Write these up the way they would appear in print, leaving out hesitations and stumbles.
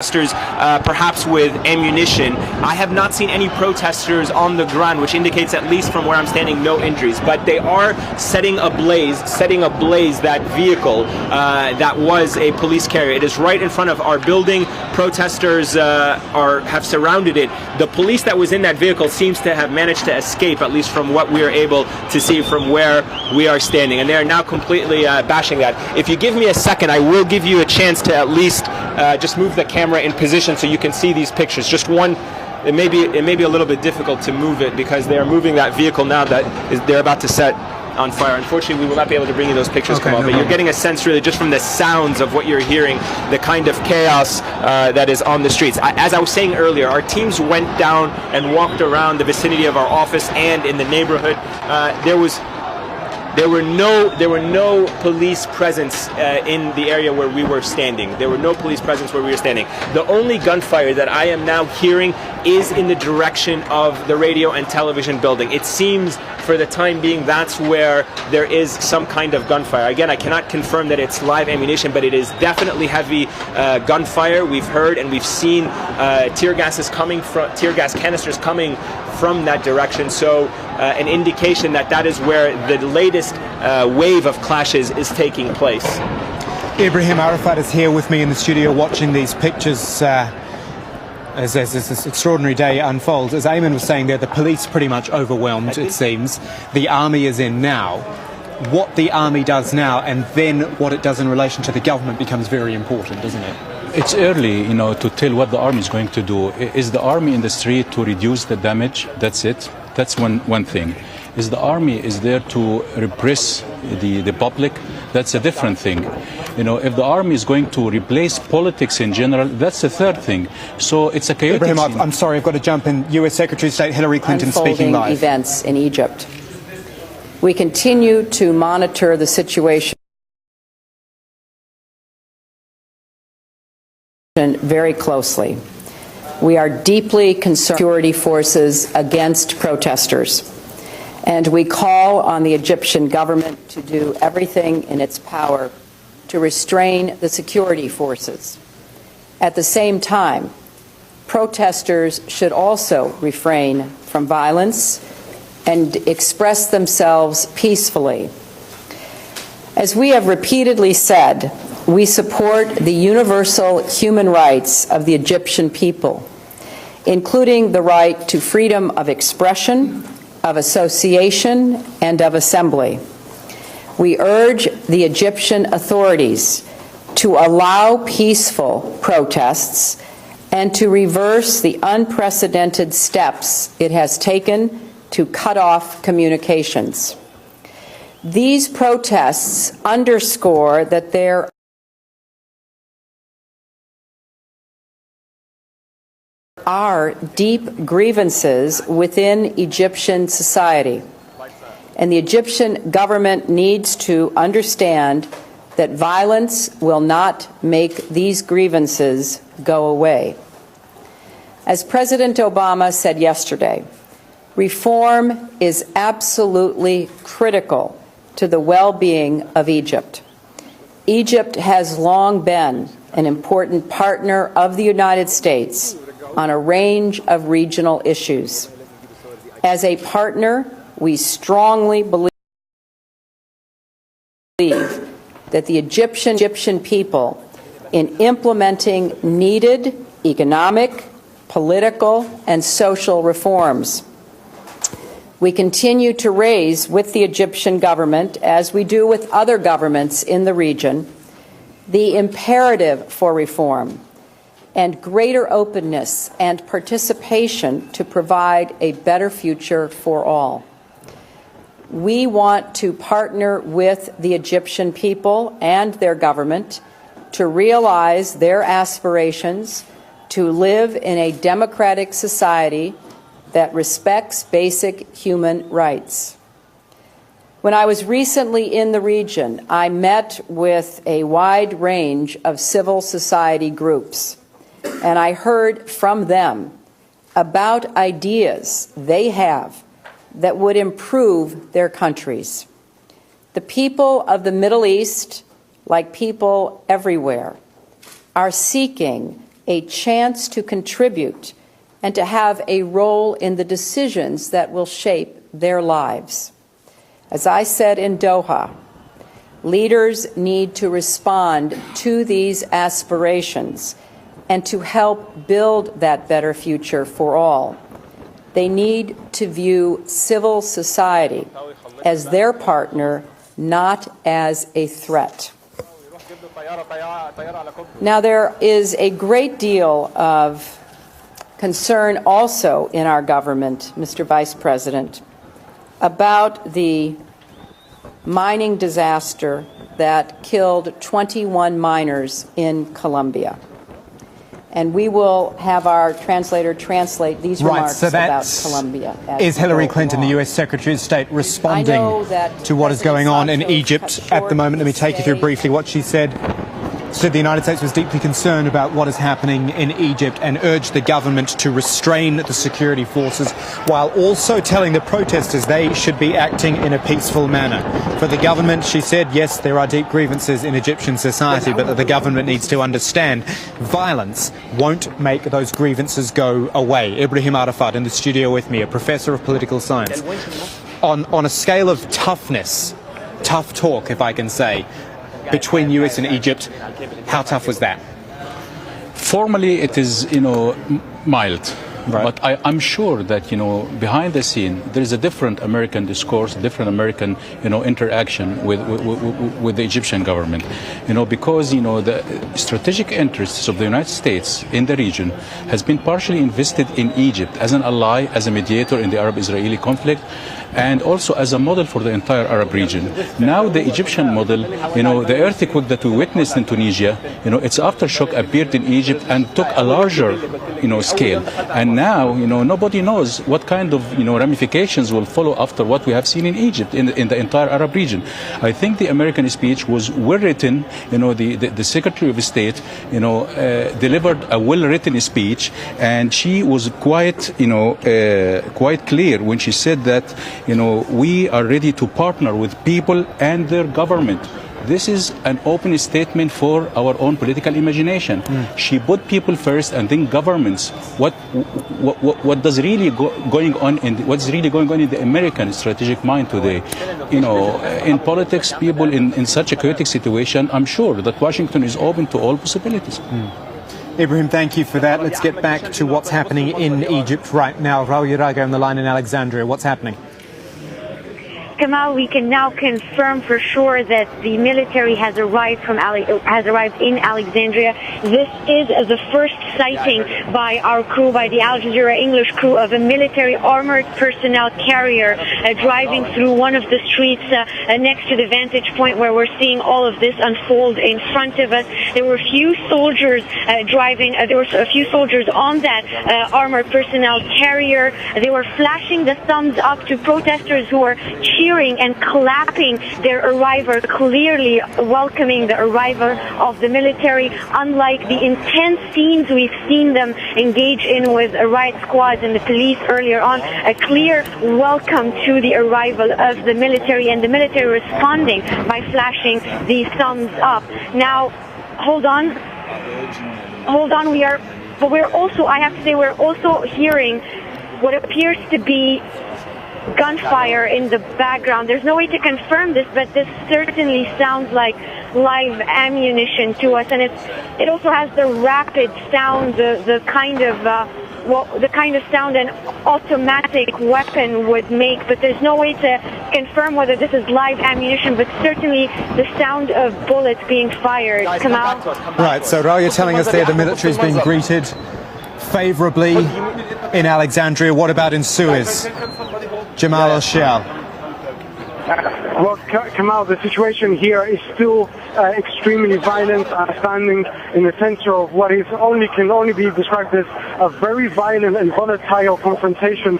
Perhaps with ammunition. I have not seen any protesters on the ground, which indicates, at least from where I'm standing, no injuries. But they are setting ablaze that vehicle that was a police carrier. It is right in front of our building. Protesters have surrounded it. The police that was in that vehicle seems to have managed to escape, at least from what we are able to see from where we are standing. And they are now completely bashing that. If you give me a second, I will give you a chance to at least just move the camera in position so you can see these pictures. Just one. It may be a little bit difficult to move it because they are moving that vehicle now that they're about to set on fire. Unfortunately, we will not be able to bring you those pictures, Kamal, but you're getting a sense really just from the sounds of what you're hearing, the kind of chaos that is on the streets. As I was saying earlier, our teams went down and walked around the vicinity of our office and in the neighborhood. There were no police presence in the area where we were standing. There were no police presence where we were standing. The only gunfire that I am now hearing is in the direction of the radio and television building. It seems, for the time being, that's where there is some kind of gunfire. Again, I cannot confirm that it's live ammunition, but it is definitely heavy gunfire. We've heard and we've seen tear gas canisters coming from that direction. So an indication that is where the latest wave of clashes is taking place. Ibrahim Arafat is here with me in the studio watching these pictures as this extraordinary day unfolds. As Ayman was saying there, the police pretty much overwhelmed, it seems. The army is in now. What the army does now and then what it does in relation to the government becomes very important, doesn't it? It's early, to tell what the army is going to do. Is the army in the street to reduce the damage? That's it. That's one thing. Is the army is there to repress the public? That's a different thing. If the army is going to replace politics in general, that's the third thing. So it's a chaotic... Ibrahim, I'm sorry, I've got to jump in. U.S. Secretary of State Hillary Clinton speaking live. Events in Egypt. We continue to monitor the situation very closely. We are deeply concerned with security forces against protesters, and we call on the Egyptian government to do everything in its power to restrain the security forces. At the same time, protesters should also refrain from violence and express themselves peacefully. As we have repeatedly said, we support the universal human rights of the Egyptian people, including the right to freedom of expression, of association, and of assembly. We urge the Egyptian authorities to allow peaceful protests and to reverse the unprecedented steps it has taken to cut off communications. These protests underscore that there are deep grievances within Egyptian society, and the Egyptian government needs to understand that violence will not make these grievances go away. As President Obama said yesterday, reform is absolutely critical to the well-being of Egypt. Egypt has long been an important partner of the United States on a range of regional issues. As a partner, we strongly believe that the Egyptian people, in implementing needed economic, political, and social reforms, we continue to raise with the Egyptian government, as we do with other governments in the region, the imperative for reform and greater openness and participation to provide a better future for all. We want to partner with the Egyptian people and their government to realize their aspirations to live in a democratic society that respects basic human rights. When I was recently in the region, I met with a wide range of civil society groups, and I heard from them about ideas they have that would improve their countries. The people of the Middle East, like people everywhere, are seeking a chance to contribute and to have a role in the decisions that will shape their lives. As I said in Doha, leaders need to respond to these aspirations and to help build that better future for all. They need to view civil society as their partner, not as a threat. Now, there is a great deal of concern also in our government, Mr. Vice President, about the mining disaster that killed 21 miners in Colombia. And we will have our translator translate these remarks about Colombia. Is Hillary Clinton, the U.S. Secretary of State, responding to what is going on in Egypt at the moment? Let me take you through briefly what she said. Said the United States was deeply concerned about what is happening in Egypt and urged the government to restrain the security forces while also telling the protesters they should be acting in a peaceful manner. For the government, she said, yes, there are deep grievances in Egyptian society, but that the government needs to understand violence won't make those grievances go away. Ibrahim Arafat in the studio with me, a professor of political science. On a scale of toughness, tough talk, if I can say, between US and Egypt, how tough was that? Formally, it is, mild. Right. But I'm sure that, behind the scene, there is a different American discourse, different American, interaction with the Egyptian government. Because, the strategic interests of the United States in the region has been partially invested in Egypt as an ally, as a mediator in the Arab-Israeli conflict, and also as a model for the entire Arab region. Now the Egyptian model, the earthquake that we witnessed in Tunisia, its aftershock appeared in Egypt and took a larger, scale. And now, nobody knows what kind of, ramifications will follow after what we have seen in Egypt, in the entire Arab region. I think the American speech was well written. The Secretary of State, delivered a well-written speech, and she was quite, quite clear when she said that, we are ready to partner with people and their government. This is an open statement for our own political imagination. She put people first and then governments. What's really going on in the American strategic mind today? In politics, people in such a chaotic situation, I'm sure that Washington is open to all possibilities. Ibrahim, thank you for that. Let's get back to what's happening in Egypt right now. Raul Uraga on the line in Alexandria. What's happening? Kamal, we can now confirm for sure that the military has arrived in Alexandria. This is the first sighting by our crew, by the Al Jazeera English crew, of a military armored personnel carrier driving through one of the streets next to the vantage point where we're seeing all of this unfold in front of us. There were a few soldiers there were a few soldiers on that armored personnel carrier. They were flashing the thumbs up to protesters who were cheering and clapping their arrival, clearly welcoming the arrival of the military, unlike the intense scenes we've seen them engage in with riot squads and the police earlier on. A clear welcome to the arrival of the military, and the military responding by flashing the thumbs up. Now, hold on, I have to say, we're also hearing what appears to be gunfire in the background. There's no way to confirm this, but this certainly sounds like live ammunition to us, and it also has the rapid sound, the kind of sound an automatic weapon would make. But there's no way to confirm whether this is live ammunition, but certainly the sound of bullets being fired. Kamal? Right, so Raul, you're telling us there the military is being greeted favorably in Alexandria. What about in Suez? Jamal Al-Shial. Well, Kamal, the situation here is still extremely violent, standing in the center of what can only be described as a very violent and volatile confrontation.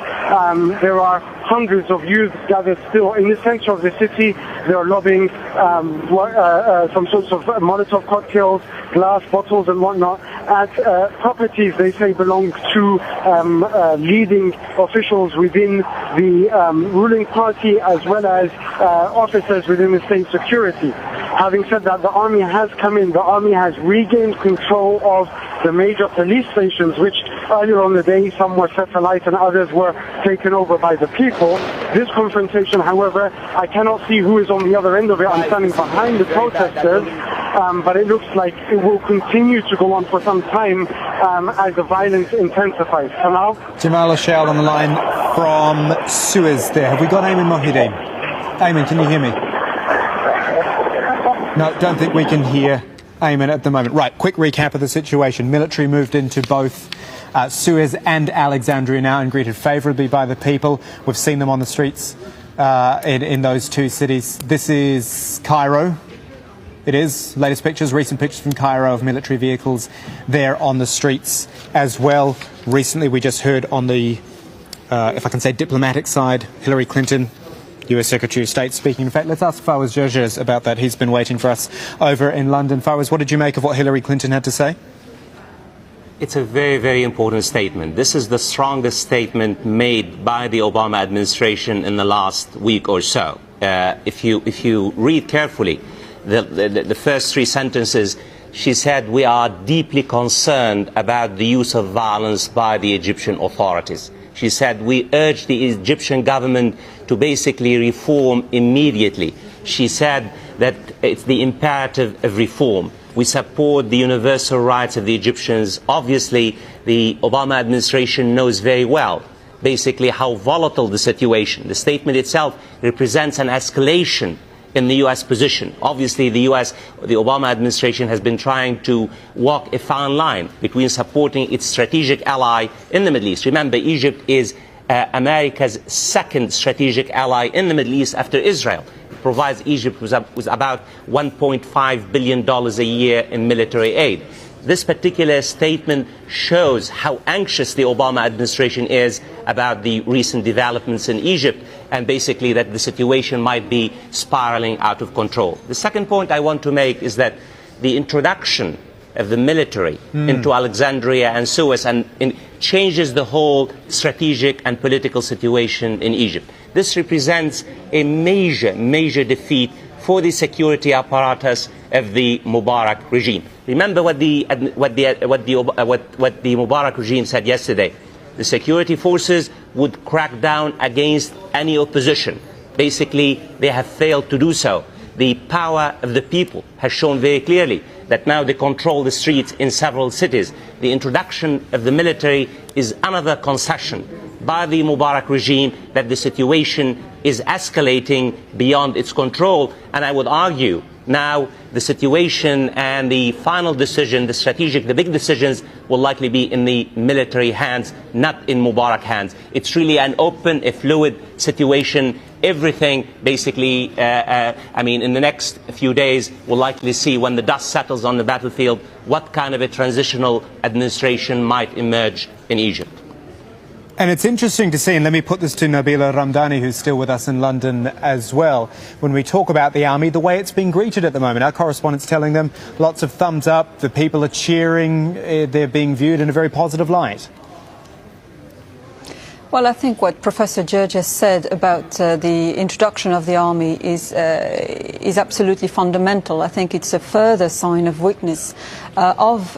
There are hundreds of youths gathered still in the center of the city. They are lobbing some sorts of Molotov cocktails, glass bottles and whatnot at properties they say belong to leading officials within the ruling party, as well as officers within the state security. Having said that, the army has come in. The army has regained control of the major police stations, which earlier on the day some were set alight and others were taken over by the people. This confrontation, however, I cannot see who is on the other end of it. I'm standing behind the protesters, but it looks like it will continue to go on for some time as the violence intensifies. Kamal? Jamal Ashal on the line from Suez there. Have we got Ayman Mohideen? Ayman, can you hear me? No, don't think we can hear Ayman at the moment. Right, quick recap of the situation. Military moved into both Suez and Alexandria now and greeted favourably by the people. We've seen them on the streets in those two cities. This is Cairo. It is. Latest pictures, recent pictures from Cairo of military vehicles there on the streets as well. Recently we just heard on the, if I can say, diplomatic side, Hillary Clinton, US Secretary of State, speaking. In fact, let's ask Fawaz Gerges about that. He's been waiting for us over in London. Fawaz, what did you make of what Hillary Clinton had to say? It's a very, very important statement. This is the strongest statement made by the Obama administration in the last week or so. If you read carefully the first three sentences, she said, "We are deeply concerned about the use of violence by the Egyptian authorities." She said, "We urge the Egyptian government to basically reform immediately." She said that it's the imperative of reform. We support the universal rights of the Egyptians. Obviously, the Obama administration knows very well basically how volatile the situation. The statement itself represents an escalation in the U.S. position. Obviously, the Obama administration has been trying to walk a fine line between supporting its strategic ally in the Middle East. Remember, Egypt is America's second strategic ally in the Middle East after Israel. It provides Egypt with about $1.5 billion a year in military aid. This particular statement shows how anxious the Obama administration is about the recent developments in Egypt and basically that the situation might be spiraling out of control. The second point I want to make is that the introduction of the military into Alexandria and Suez changes the whole strategic and political situation in Egypt. This represents a major defeat for the security apparatus of the Mubarak regime. Remember what the Mubarak regime said yesterday. The security forces would crack down against any opposition. Basically, they have failed to do so. The power of the people has shown very clearly that now they control the streets in several cities. The introduction of the military is another concession by the Mubarak regime that the situation is escalating beyond its control. And I would argue now the situation and the final decision, the big decisions will likely be in the military hands, not in Mubarak hands. It's really an open, a fluid situation. Everything basically, in the next few days, we'll likely see when the dust settles on the battlefield what kind of a transitional administration might emerge in Egypt. And it's interesting to see, and let me put this to Nabila Ramdani, who's still with us in London as well, when we talk about the army, the way it's being greeted at the moment. Our correspondent's telling them lots of thumbs up, the people are cheering, they're being viewed in a very positive light. Well, I think what Professor Gerges said about the introduction of the army is absolutely fundamental. I think it's a further sign of weakness of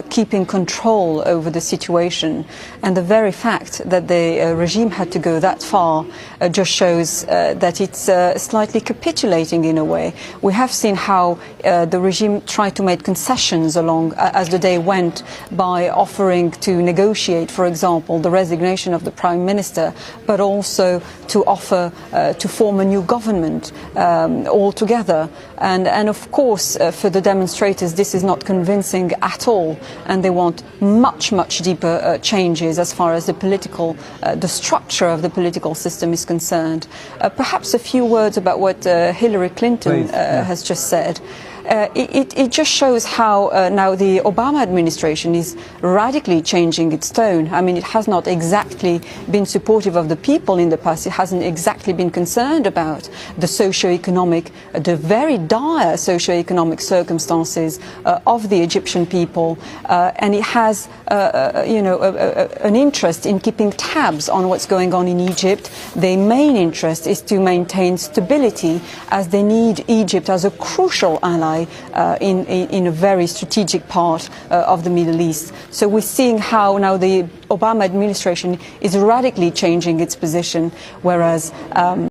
keeping control over the situation. And the very fact that the regime had to go that far just shows that it's slightly capitulating in a way. We have seen how the regime tried to make concessions along as the day went by offering to negotiate, for example, the resignation of the Prime Minister, but also to offer to form a new government altogether. And of course, for the demonstrators, this is not convincing at all, and they want much deeper changes as far as the structure of the political system is concerned. Perhaps a few words about what Hillary Clinton has just said. it just shows how now the Obama administration is radically changing its tone. I mean, it has not exactly been supportive of the people in the past. It hasn't exactly been concerned about the the very dire socio-economic circumstances of the Egyptian people, and it has, an interest in keeping tabs on what's going on in Egypt. Their main interest is to maintain stability, as they need Egypt as a crucial ally in a very strategic part of the Middle East. So we're seeing how now the Obama administration is radically changing its position, whereas